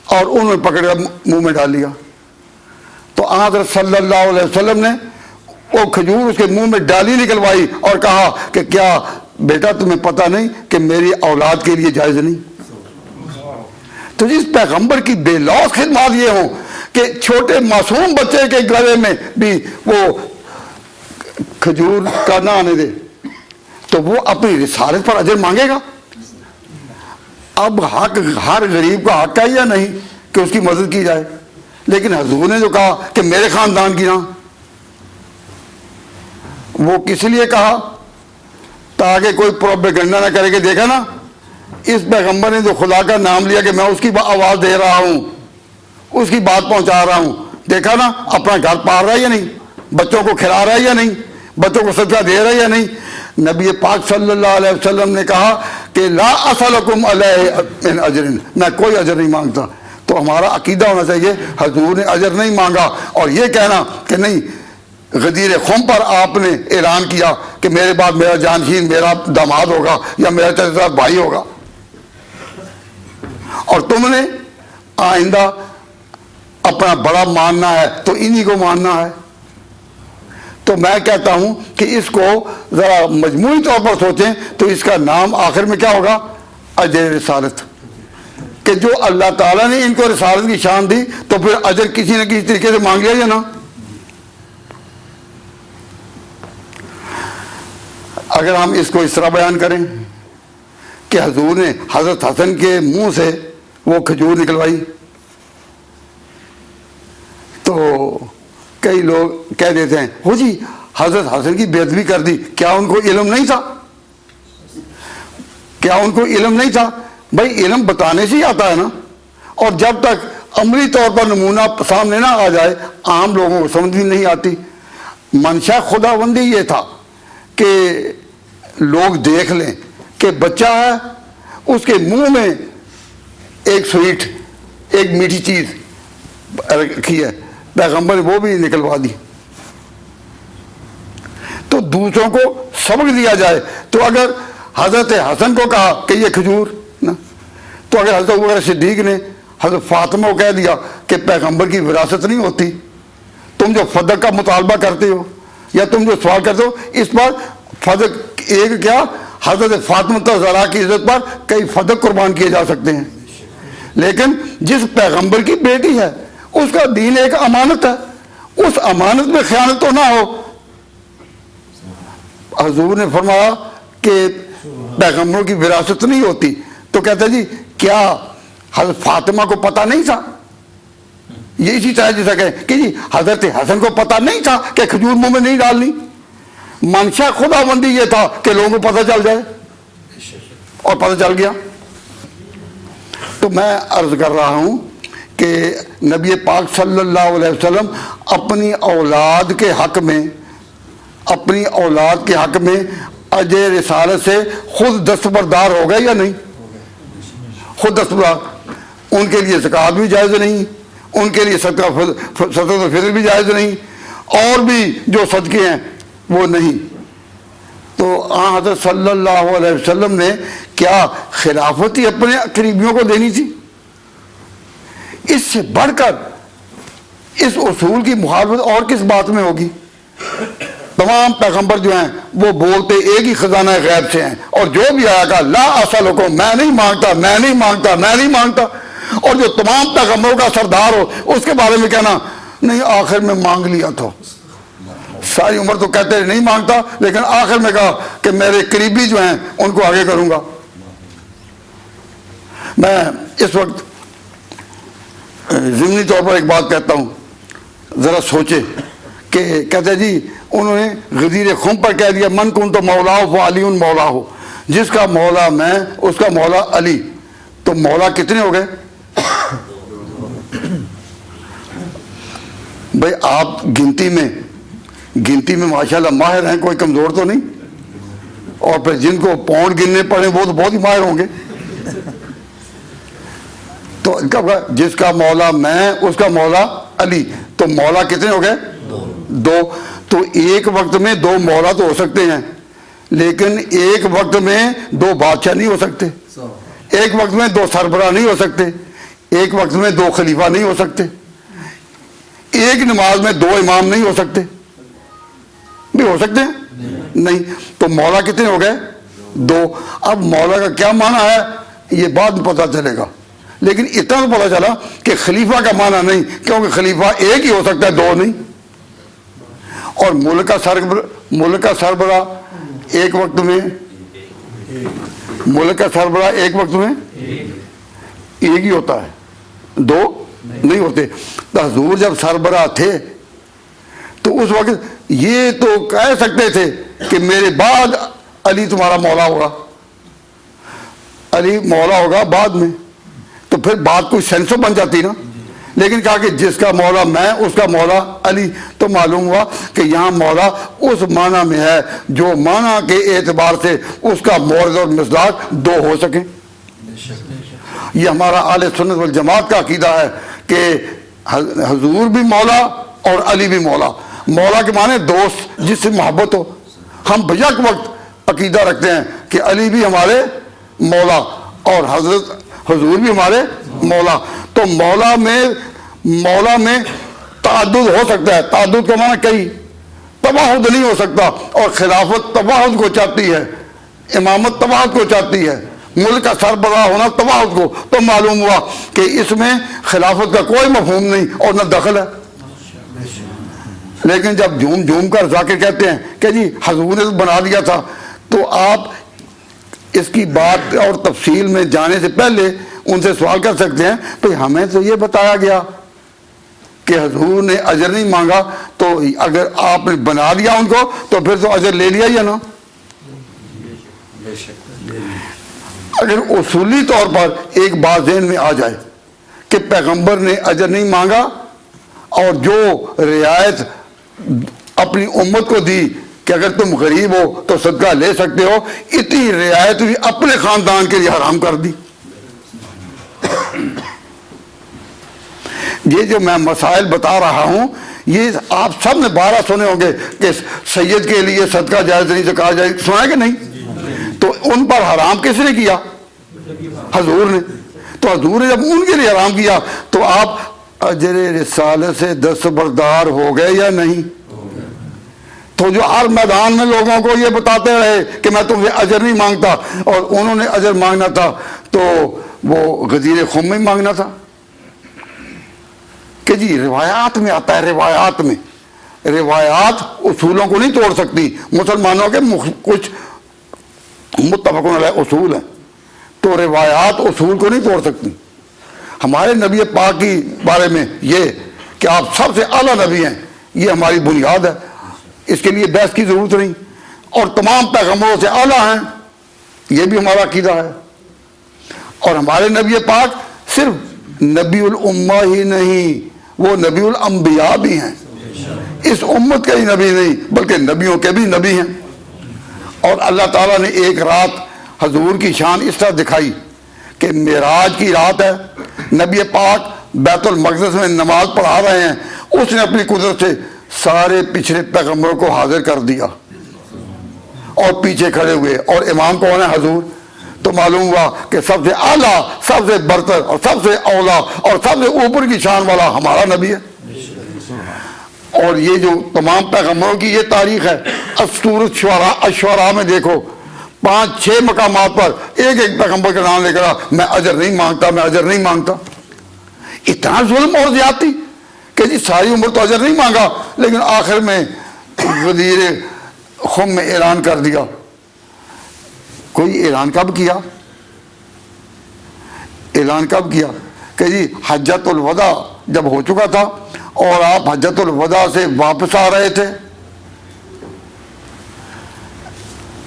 S2: اور انہوں نے پکڑ کر منہ میں ڈال لیا. تو حضرت صلی اللہ علیہ وسلم نے وہ کھجور اس کے منہ میں ڈالی نکلوائی اور کہا کہ کیا بیٹا تمہیں پتہ نہیں کہ میری اولاد کے لیے جائز نہیں؟ تو جس پیغمبر کی بے لوث خدمات یہ ہوں کہ چھوٹے معصوم بچے کے گلے میں بھی وہ کھجور کا نہ آنے دے, تو وہ اپنی رسالت پر اجر مانگے گا. اب حق ہر غریب کا حق ہے یا نہیں کہ اس کی مدد کی جائے, لیکن حضور نے جو کہا کہ میرے خاندان کی نہ, وہ کس لیے کہا تاکہ کوئی پروپیگنڈا نہ کرے کہ دیکھا نا اس پیغمبر نے جو خدا کا نام لیا کہ میں اس کی آواز دے رہا ہوں, اس کی بات پہنچا رہا ہوں, دیکھا نا اپنا گھر پال رہا ہے یا نہیں, بچوں کو کھلا رہا ہے یا نہیں, بچوں کو صدقہ دے رہا ہے یا نہیں. نبی پاک صلی اللہ علیہ وسلم نے کہا کہ لا اسألکم علیہ من اجر, میں کوئی اجر نہیں مانگتا. تو ہمارا عقیدہ ہونا چاہیے حضور نے اجر نہیں مانگا, اور یہ کہنا کہ نہیں غدیر خم پر آپ نے اعلان کیا کہ میرے بعد میرا جانشین میرا داماد ہوگا یا میرا چچا بھائی ہوگا, اور تم نے آئندہ اپنا بڑا ماننا ہے تو انہی کو ماننا ہے. تو میں کہتا ہوں کہ اس کو ذرا مجموعی طور پر سوچیں تو اس کا نام آخر میں کیا ہوگا؟ اجر رسالت. کہ جو اللہ تعالیٰ نے ان کو رسالت کی شان دی تو پھر اجر کسی نہ کسی طریقے سے مانگ لیا یا نا. اگر ہم اس کو اس طرح بیان کریں کہ حضور نے حضرت حسن کے منہ سے وہ کھجور نکلوائی, تو کئی لوگ کہہ دیتے ہیں ہو جی حضرت حسن کی بے ادبی کر دی, کیا ان کو علم نہیں تھا؟ کیا ان کو علم نہیں تھا؟ بھائی علم بتانے سے ہی آتا ہے نا, اور جب تک عملی طور پر نمونہ سامنے نہ آ جائے عام لوگوں کو سمجھ بھی نہیں آتی. منشا خداوندی یہ تھا کہ لوگ دیکھ لیں کہ بچہ ہے اس کے منہ میں ایک سویٹ ایک میٹھی چیز رکھی ہے, پیغمبر نے وہ بھی نکلوا دی. تو دوسروں کو سبق دیا جائے. تو اگر حضرت حسن کو کہا کہ یہ کھجور نا, تو اگر حضرت ابوبکر صدیق نے حضرت فاطمہ کو کہہ دیا کہ پیغمبر کی وراثت نہیں ہوتی، تم جو فدق کا مطالبہ کرتے ہو یا تم جو سوال کرتے ہو اس پر فدق ایک کیا حضرت فاطمہ زہرا کی عزت پر کئی فدق قربان کیے جا سکتے ہیں، لیکن جس پیغمبر کی بیٹی ہے اس کا دین ایک امانت ہے، اس امانت میں خیانت تو نہ ہو۔ حضور نے فرمایا کہ پیغمبروں کی وراثت نہیں ہوتی، تو کہتا ہے جی کیا حضرت فاطمہ کو پتہ نہیں تھا؟ یہ اسی طرح جیسا کہ جی حضرت حسن کو پتہ نہیں تھا کہ کھجور منہ میں نہیں ڈالنی، منشا خدا بندی یہ تھا کہ لوگوں کو پتہ چل جائے، اور پتہ چل گیا۔ تو میں عرض کر رہا ہوں کہ نبی پاک صلی اللہ علیہ وسلم اپنی اولاد کے حق میں اجر رسالت سے خود دستبردار ہو گئے یا نہیں؟ خود دستبردار۔ ان کے لیے زکوٰۃ بھی جائز نہیں، ان کے لیے صدقہ فطر بھی جائز نہیں، اور بھی جو صدقے ہیں وہ نہیں۔ تو حضرت صلی اللہ علیہ وسلم نے کیا خلافت ہی اپنے قریبیوں کو دینی تھی؟ اس سے بڑھ کر اس اصول کی مخالفت اور کس بات میں ہوگی؟ تمام پیغمبر جو ہیں وہ بولتے ایک ہی خزانہ غیب سے ہیں، اور جو بھی آیا کہا لا اسألکم، میں نہیں مانگتا، میں نہیں مانگتا، میں نہیں مانگتا، اور جو تمام پیغمبروں کا سردار ہو اس کے بارے میں کہنا نہیں آخر میں مانگ لیا تھا، ساری عمر تو کہتے نہیں مانگتا، لیکن آخر میں کہا کہ میرے قریبی جو ہیں ان کو آگے کروں گا۔ میں اس وقت ضمنی طور پر ایک بات کہتا ہوں، ذرا سوچے کہ کہتے جی انہوں نے غدیر خم پر کہہ دیا من کن تو مولا ہو علی مولا ہو، جس کا مولا میں اس کا مولا علی، تو مولا کتنے ہو گئے؟ بھائی آپ گنتی میں ماشاءاللہ ماہر ہیں، کوئی کمزور تو نہیں، اور پھر جن کو پاؤنڈ گننے پڑے وہ تو بہت ہی ماہر ہوں گے۔ تو جس کا مولا میں اس کا مولا علی، تو مولا کتنے ہو گئے؟ دو۔ تو ایک وقت میں دو مولا تو ہو سکتے ہیں، لیکن ایک وقت میں دو بادشاہ نہیں ہو سکتے، ایک وقت میں دو سربراہ نہیں ہو سکتے، ایک وقت میں دو خلیفہ نہیں ہو سکتے، ایک نماز میں دو امام نہیں ہو سکتے، بھی ہو سکتے ہیں؟ نہیں۔ تو مولا کتنے ہو گئے؟ دو۔ اب مولا کا کیا معنی ہے یہ بعد میں پتہ چلے گا، لیکن اتنا تو پتہ چلا کہ خلیفہ کا معنی نہیں، کیونکہ خلیفہ ایک ہی ہو سکتا ہے، دو نہیں۔ اور ملک کا سربراہ ایک وقت میں ایک ہی ہوتا ہے، دو نہیں ہوتے۔ تو حضور جب سربراہ تھے تو اس وقت یہ تو کہہ سکتے تھے کہ میرے بعد علی تمہارا مولا ہوگا، علی مولا ہوگا بعد میں، تو پھر بات کوئی سینسو بن جاتی نا، لیکن کہا کہ جس کا مولا میں اس کا مولا علی، تو معلوم ہوا کہ یہاں مولا اس معنی میں ہے جو معنی کے اعتبار سے اس کا مورد اور مصداق دو ہو سکیں۔ یہ ہمارا اہل سنت والجماعت کا عقیدہ ہے کہ حضور بھی مولا اور علی بھی مولا۔ مولا کے معنی دوست جس سے محبت ہو۔ ہم بیک وقت عقیدہ رکھتے ہیں کہ علی بھی ہمارے مولا اور حضور بھی ہمارے مولا۔ تو مولا میں تعدد ہو سکتا ہے، تعدد کا معنی کئی، تباہد نہیں ہو سکتا، اور خلافت تباہد کو چاہتی ہے، امامت تباہد کو چاہتی ہے، ملک کا سربراہ ہونا تباہد کو۔ تو معلوم ہوا کہ اس میں خلافت کا کوئی مفہوم نہیں اور نہ دخل ہے۔ لیکن جب جھوم کر ذاکر کہتے ہیں کہ جی حضور نے بنا دیا تھا، تو آپ اس کی بات اور تفصیل میں جانے سے پہلے ان سے سوال کر سکتے ہیں تو ہمیں تو یہ بتایا گیا کہ حضور نے اجر نہیں مانگا، تو اگر آپ نے بنا دیا ان کو تو پھر تو اجر لے لیا یا نا؟ اگر اصولی طور پر ایک بات ذہن میں آ جائے کہ پیغمبر نے اجر نہیں مانگا، اور جو رعایت اپنی امت کو دی کہ اگر تم غریب ہو تو صدقہ لے سکتے ہو، اتنی رعایت بھی اپنے خاندان کے لیے حرام کر دی۔ یہ جو میں مسائل بتا رہا ہوں یہ آپ سب نے 12 سنے ہوں گے کہ سید کے لیے صدقہ جائز نہیں، زکوٰۃ جائز، سنا ہے کہ نہیں؟ تو ان پر حرام کس نے کیا؟ حضور نے۔ تو حضور نے جب ان کے لیے حرام کیا تو آپ اجر رسالت سے دستبردار ہو گئے یا نہیں؟ تو جو ہر میدان میں لوگوں کو یہ بتاتے رہے کہ میں تم سے اجر نہیں مانگتا، اور انہوں نے اجر مانگنا تھا تو وہ غدیر خم میں مانگنا تھا کہ جی روایات میں آتا ہے، روایات اصولوں کو نہیں توڑ سکتی. مسلمانوں کے کچھ متفق علیہ اصول ہیں، تو روایات اصول کو نہیں توڑ سکتی. ہمارے نبی پاک کی بارے میں یہ کہ آپ سب سے اعلیٰ نبی ہیں، یہ ہماری بنیاد ہے، اس کے لیے بحث کی ضرورت نہیں. اور تمام پیغمبروں سے اعلیٰ ہیں، یہ بھی ہمارا عقیدہ ہے. اور ہمارے نبی پاک صرف نبی الامہ ہی نہیں، وہ نبی الانبیاء بھی ہیں. اس امت کے ہی نبی نہیں بلکہ نبیوں کے بھی نبی ہیں. اور اللہ تعالیٰ نے ایک رات حضور کی شان اس طرح دکھائی کہ معراج کی رات ہے، نبی پاک بیت المقدس میں نماز پڑھا رہے ہیں، اس نے اپنی قدرت سے سارے پچھلے پیغمبروں کو حاضر کر دیا اور پیچھے کھڑے ہوئے. اور امام کون ہے؟ حضور. تو معلوم ہوا کہ سب سے اعلیٰ، سب سے برتر اور سب سے اولا اور سب سے اوپر کی شان والا ہمارا نبی ہے. اور یہ جو تمام پیغمبروں کی یہ تاریخ ہے، سورۃ الشعراء میں دیکھو 5-6 مقامات پر ایک ایک پیغمبر کا نام لے کر میں اجر نہیں مانگتا، میں اجر نہیں مانگتا. اتنا ظلم اور زیادتی کہ جی ساری عمر تو اجر نہیں مانگا، لیکن آخر میں غدیر خم میں اعلان کر دیا. کوئی اعلان کب کیا؟ اعلان کب کیا کہ جی حجۃ الوداع جب ہو چکا تھا اور آپ حجۃ الوداع سے واپس آ رہے تھے،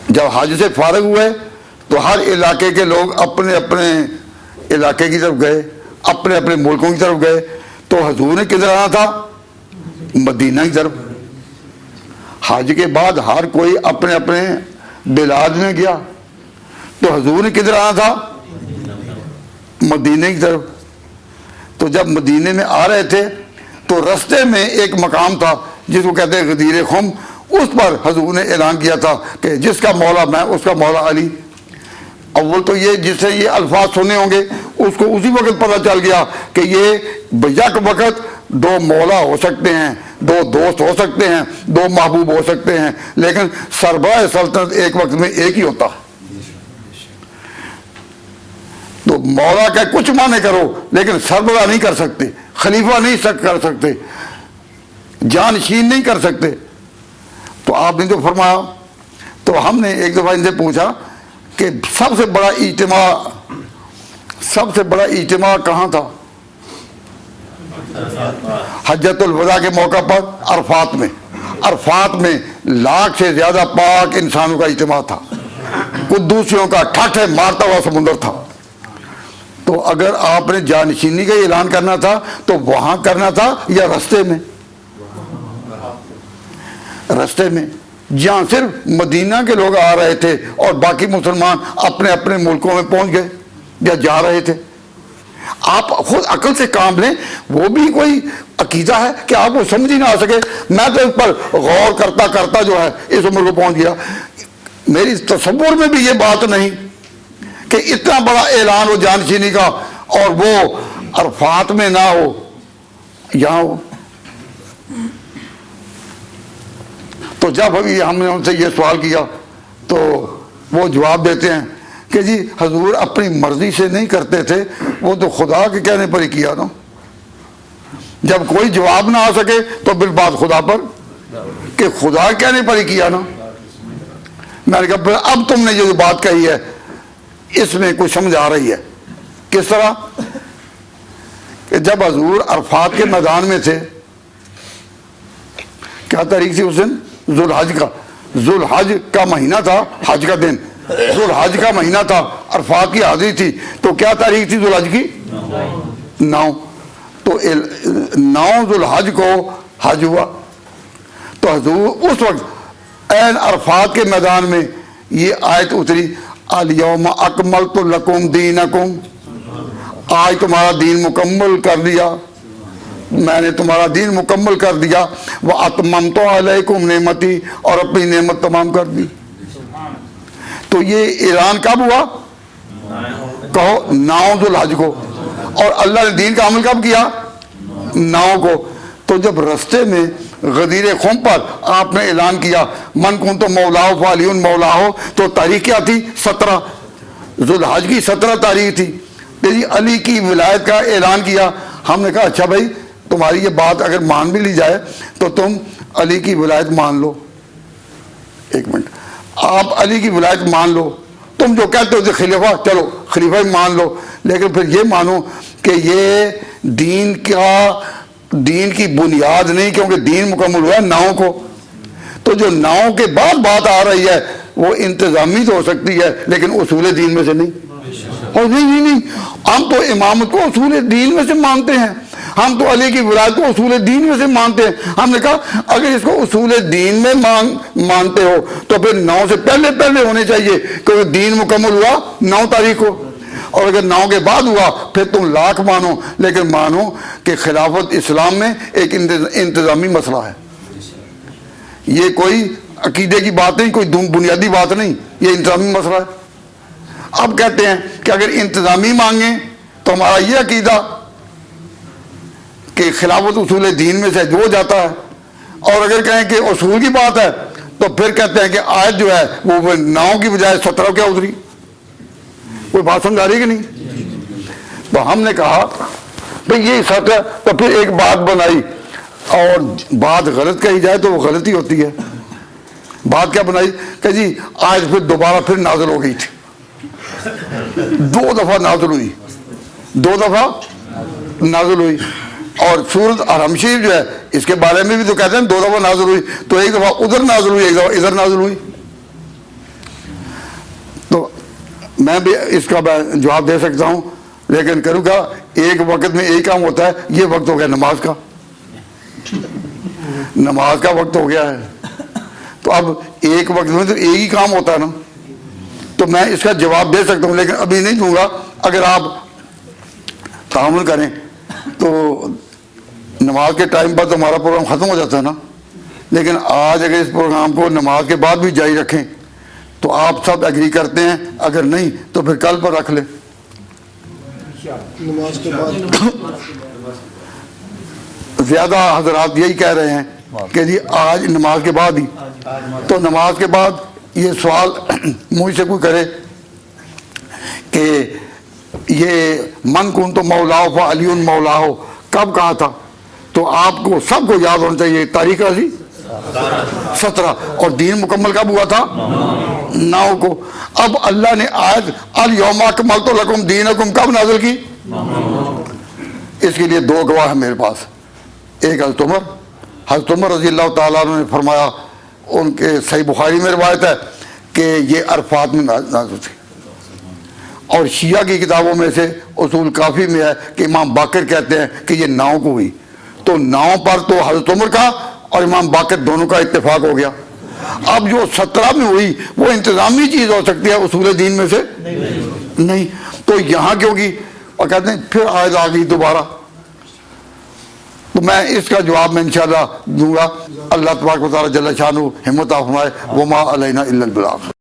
S2: جب حج سے فارغ ہوئے تو ہر علاقے کے لوگ اپنے اپنے علاقے کی طرف گئے، اپنے اپنے ملکوں کی طرف گئے. تو حضور نے کدھر آنا تھا؟ مدینہ کی طرف. حج کے بعد ہر کوئی اپنے اپنے بلاد میں گیا، تو حضور نے کدھر آنا تھا؟ مدینہ کی طرف. تو جب مدینے میں آ رہے تھے تو رستے میں ایک مقام تھا جس کو کہتے ہیں غدیر خم، اس پر حضور نے اعلان کیا تھا کہ جس کا مولا میں، اس کا مولا علی. اول تو یہ جس سے یہ الفاظ سنے ہوں گے اس کو اسی وقت پتہ چل گیا کہ یہ یک وقت 2 مولا ہو سکتے ہیں، 2 دوست ہو سکتے ہیں، 2 محبوب ہو سکتے ہیں، لیکن سربراہ سلطنت ایک وقت میں ایک ہی ہوتا ہے. تو مولا کا کچھ معنی کرو لیکن سربراہ نہیں کر سکتے، خلیفہ نہیں کر سکتے، جانشین نہیں کر سکتے. تو آپ نے جو فرمایا، تو ہم نے ایک دفعہ ان سے پوچھا کہ سب سے بڑا اجتماع کہاں تھا؟ حجۃ الوداع کے موقع پر عرفات میں. عرفات میں 1 لاکھ سے زیادہ پاک انسانوں کا اجتماع تھا، قدوسیوں کا ٹھاٹھے مارتا ہوا سمندر تھا. تو اگر آپ نے جانشینی کا اعلان کرنا تھا تو وہاں کرنا تھا یا رستے میں؟ رستے میں، جہاں صرف مدینہ کے لوگ آ رہے تھے اور باقی مسلمان اپنے اپنے ملکوں میں پہنچ گئے یا جا رہے تھے. آپ خود عقل سے کام لیں. وہ بھی کوئی عقیدہ ہے کہ آپ کو سمجھ ہی نہ آ سکے؟ میں تو اس پر غور کرتا کرتا جو ہے اس عمر کو پہنچ گیا. میری تصور میں بھی یہ بات نہیں کہ اتنا بڑا اعلان ہو جانشینی کا اور وہ عرفات میں نہ ہو، یہاں ہو. تو جب ابھی ہم نے ان سے یہ سوال کیا تو وہ جواب دیتے ہیں کہ جی حضور اپنی مرضی سے نہیں کرتے تھے، وہ تو خدا کے کہنے پر ہی کیا نا. جب کوئی جواب نہ آ سکے تو بالبات خدا پر، کہ خدا کے کہنے پر ہی کیا نا. میں نے کہا اب تم نے جو بات کہی ہے اس میں کچھ سمجھ آ رہی ہے. کس طرح؟ کہ جب حضور عرفات کے میدان میں تھے، کیا تاریخ تھی اس دن؟ ذوالحج کا. ذوالحج کا مہینہ تھا، حج کا دن ذوالحج کا مہینہ تھا، عرفات کی حاضری تھی. تو کیا تاریخ تھی ذوالحج کی؟ 9. تو 9 ذوالحج کو حج ہوا. تو حضور اس وقت عین عرفات کے میدان میں یہ آیت اتری، الیوم اکملت لکم دینکم، آج تمہارا دین مکمل کر دیا، میں نے تمہارا دین مکمل کر دیا. وَأَتْمَمْتُ عَلَيْكُمْ نعمتی، اور اپنی نعمت تمام کر دی. تو یہ اعلان کب ہوا؟ کہو 9 ذوالحج کو. اور اللہ نے دین کا عمل کب کیا؟ 9 کو. تو جب رستے میں غدیر خم پر آپ نے اعلان کیا من کن تو مولا فعلی مولا ہو، تو تاریخ کیا تھی؟ 17 ذوالحج کی 17 تاریخ تھی کہ جی علی کی ولایت کا اعلان کیا. ہم نے کہا اچھا بھائی تمہاری یہ بات اگر مان بھی لی جائے تو تم علی کی ولایت مان لو. ایک منٹ، آپ علی کی ولایت مان لو، تم جو کہتے ہو خلیفہ، چلو خلیفہ ہی مان لو، لیکن پھر یہ مانو کہ یہ دین کی بنیاد نہیں، کیونکہ دین مکمل ہوا ہے 9 کو. تو جو 9 کے بعد بات آ رہی ہے وہ انتظامی تو ہو سکتی ہے لیکن اصول دین میں سے نہیں. اور نہیں ہم تو امامت کو اصول دین میں سے مانتے ہیں، ہم تو علی کی ولایت کو اصول دین میں سے مانتے ہیں. ہم نے کہا اگر اس کو اصول دین میں مانتے ہو تو پھر 9 سے پہلے ہونے چاہیے، کیونکہ دین مکمل ہوا 9 تاریخ کو. اور اگر 9 کے بعد ہوا پھر تم لاکھ مانو، لیکن مانو کہ خلافت اسلام میں ایک انتظامی مسئلہ ہے. یہ کوئی عقیدے کی بات نہیں، کوئی بنیادی بات نہیں، یہ انتظامی مسئلہ ہے. اب کہتے ہیں کہ اگر انتظامی مانگیں تو ہمارا یہ عقیدہ کہ خلافت اصول دین میں سے ہو جاتا ہے، اور اگر کہیں کہ اصول کی بات ہے تو پھر کہتے ہیں کہ آیت جو ہے وہ 9 کی بجائے 17 کیا اتری. کوئی بات سمجھ آ رہی کہ نہیں؟ تو ہم نے کہا بھئی یہ سچ ہے. تو پھر ایک بات بنائی، اور بات غلط کہی جائے تو وہ غلطی ہوتی ہے. بات کیا بنائی کہ جی آج پھر دوبارہ پھر نازل ہو گئی تھی، 2 دفعہ نازل ہوئی، 2 دفعہ نازل ہوئی. اور سورۃ حرم شریف جو ہے اس کے بارے میں بھی تو کہتے ہیں 2 دفعہ نازل ہوئی، تو ایک دفعہ ادھر نازل ہوئی، ایک دفعہ ادھر نازل ہوئی. تو میں بھی اس کا جواب دے سکتا ہوں، لیکن کروں گا ایک وقت میں ایک کام ہوتا ہے. یہ وقت ہو گیا نماز کا، نماز کا وقت ہو گیا ہے. تو اب ایک وقت میں تو ایک ہی کام ہوتا ہے نا. تو میں اس کا جواب دے سکتا ہوں لیکن ابھی نہیں دوں گا. اگر آپ تعامل کریں تو نماز کے ٹائم پر تو ہمارا پروگرام ختم ہو جاتا ہے نا. لیکن آج اگر اس پروگرام کو نماز کے بعد بھی جاری رکھیں تو آپ سب ایگری کرتے ہیں، اگر نہیں تو پھر کل پر رکھ لیں.
S3: نماز کے بعد
S2: زیادہ حضرات یہی کہہ رہے ہیں کہ جی آج نماز کے بعد ہی. تو نماز کے بعد یہ سوال مجھ سے کوئی کرے کہ یہ من کن تو مولا فعلی مولا ہو کب کہا تھا، تو آپ کو سب کو یاد ہونا چاہیے تاریخ عظیم 17، اور دین مکمل کب ہوا تھا؟ 9 کو. اب اللہ نے آیت الیوم اکملت لکم دینکم کب نازل کی؟ اس کے لیے 2 گواہ ہیں میرے پاس. ایک حضرت عمر رضی اللہ تعالیٰ عنہ نے فرمایا، ان کے صحیح بخاری میں روایت ہے کہ یہ عرفات میں نازل تھی. اور شیعہ کی کتابوں میں سے اصول کافی میں ہے کہ امام باقر کہتے ہیں کہ یہ 9 کو ہوئی. تو 9 پر تو حضرت عمر کا اور امام باقر دونوں کا اتفاق ہو گیا. اب جو 17 میں ہوئی وہ انتظامی چیز ہو سکتی ہے، اصول دین میں سے نہیں. تو یہاں کیونکہ اور کہتے ہیں پھر آیت آ گئی دوبارہ. تو میں اس کا جواب میں انشاءاللہ دوں گا. اللہ تبارک و تعالی جل شانہ ہمت فرمائے. وما علینا الا البلاغ.